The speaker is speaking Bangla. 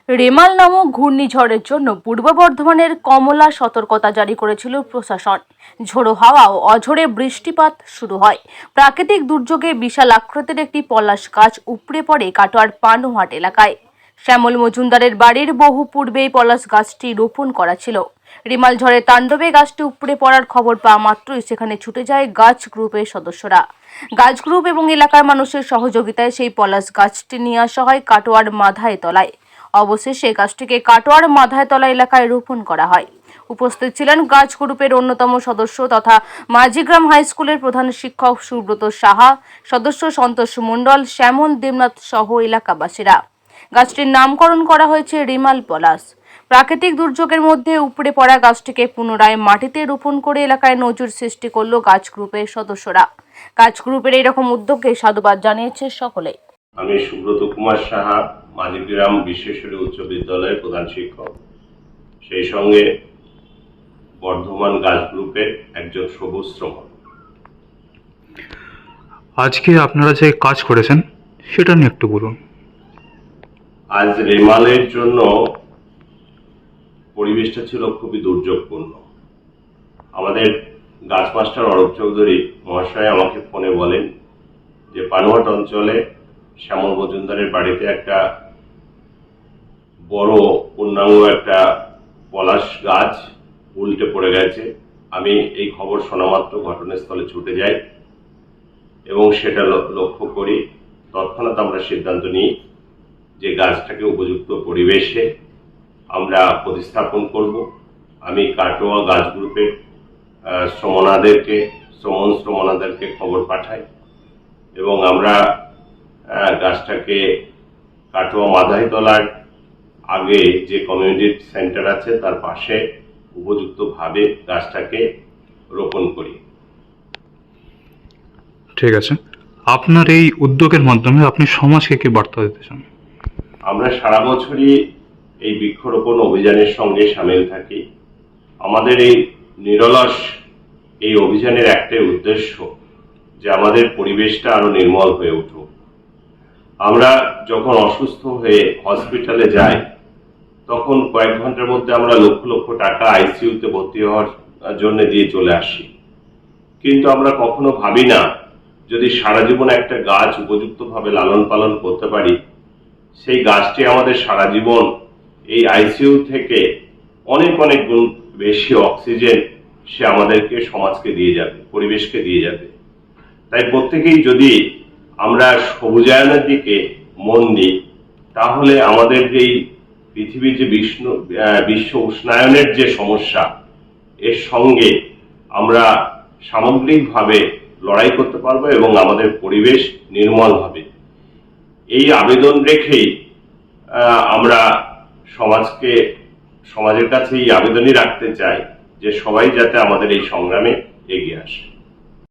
রেমাল নামক ঘূর্ণিঝড়ের জন্য পূর্ব বর্ধমানের কমলা সতর্কতা জারি করেছিল প্রশাসন। ঝোড়ো হাওয়া ও অঝোরে বৃষ্টিপাত শুরু হয়। প্রাকৃতিক দুর্যোগে বিশাল আকৃতির একটি পলাশ গাছ উপড়ে পড়ে কাটোয়ার পানুহাট এলাকায়। শ্যামল মজুমদারের বাড়ির বহু পূর্বেই পলাশ গাছটি রোপণ করা ছিল। রেমাল ঝড়ে তাণ্ডবে গাছটি উপড়ে পড়ার খবর পাওয়া মাত্রই সেখানে ছুটে যায় গাছ গ্রুপের সদস্যরা। গাছ গ্রুপ এবং এলাকার মানুষের সহযোগিতায় সেই পলাশ গাছটি নিয়ে আসা হয় কাটোয়ার মাধায় তলায়। অবশেষে গাছটিকে কাটোয়ার মাধায়তলা এলাকায় রোপণ করা হয়। উপস্থিত ছিলেন গাছ গ্রুপের অন্যতম সদস্য তথা মাঝিগ্রাম হাই স্কুলের প্রধান শিক্ষক সুব্রত সাহা, সদস্য সন্তোষ মণ্ডল, শ্যামল দেবনাথ সহ এলাকাবাসীরা। গাছটির নামকরণ করা হয়েছে রেমাল পলাশ। প্রাকৃতিক দুর্যোগের মধ্যে উপড়ে পড়া গাছটিকে পুনরায় মাটিতে রোপণ করে এলাকায় নজির সৃষ্টি করল গাছ গ্রুপের সদস্যরা। গাছ গ্রুপের এইরকম উদ্যোগকে সাধুবাদ জানিয়েছে সকলে। আমি সুব্রত কুমার সাহা, মাঝিগ্রাম বিশ্বেশ্বরী উচ্চ বিদ্যালয়ের প্রধান শিক্ষক, সেই সঙ্গে বর্ধমান গাছ গ্রুপের একজন সবুজ শ্রমক। আজকে আপনারা যে কাজ করেছেন সেটা নিয়ে একটু বলুন। আজ রেমালের জন্য পরিবেশটা ছিল খুবই দুর্যোগপূর্ণ। আমাদের গাছ মাস্টার অরূপ চৌধুরী মহাশয় আমাকে ফোনে বলেন যে পানুহাট অঞ্চলে শ্যামল মজুমদারের বাড়িতে একটা বড় পূর্ণাঙ্গ একটা পলাশ গাছ উল্টে পড়ে গেছে। আমি এই খবর শোনা মাত্র ঘটনাস্থলে ছুটে যাই এবং সেটা লক্ষ্য করি। তৎক্ষণাৎ আমরা সিদ্ধান্ত নিই যে গাছটাকে উপযুক্ত পরিবেশে আমরা প্রতিস্থাপন করব। আমি কাটোয়া গাছ গ্রুপের শ্রমণাদেরকে খবর পাঠাই এবং আমরা গাছটাকে কাটোয়া মাধাইতলার আগে যে কমিউনিটি সেন্টার আছে তার পাশে উপযুক্তভাবে গাছটাকে রোপণ করি। ঠিক আছে, আপনার এই উদ্যোগের মাধ্যমে আপনি সমাজকে কি বার্তা দিতে চান? আমরা সারা বছরই এই বৃক্ষরোপণ অভিযানের সঙ্গে সামিল থাকি। আমাদের এই নিরলস এই অভিযানের একটাই উদ্দেশ্য যে আমাদের পরিবেশটা আরো নির্মল হয়ে উঠুক। আমরা যখন অসুস্থ হয়ে হসপিটালে যাই তখন কয়েক ঘন্টার মধ্যে আমরা লক্ষ লক্ষ টাকা আইসিইউতে ভর্তি হওয়ার জন্য দিয়ে চলে আসি, কিন্তু আমরা কখনো ভাবি না যদি সারা জীবন একটা গাছ উপযুক্তভাবে লালন পালন করতে পারি, সেই গাছটি আমাদের সারা জীবন এই আইসিইউ থেকে অনেক অনেক গুণ বেশি অক্সিজেন সে আমাদেরকে সমাজকে দিয়ে যাবে, পরিবেশকে দিয়ে যাবে। তাই প্রত্যেকেই যদি আমরা সবুজায়নের দিকে মন দিই তাহলে আমাদের এই পৃথিবীর যে বিশ্ব উষ্ণায়নের যে সমস্যা এর সঙ্গে আমরা সামগ্রিকভাবে লড়াই করতে পারবো এবং আমাদের পরিবেশ নির্মল হবে। এই আবেদন রেখেই আমরা সমাজের কাছে এই আবেদনই রাখতে চাই যে সবাই যাতে আমাদের এই সংগ্রামে এগিয়ে আসে।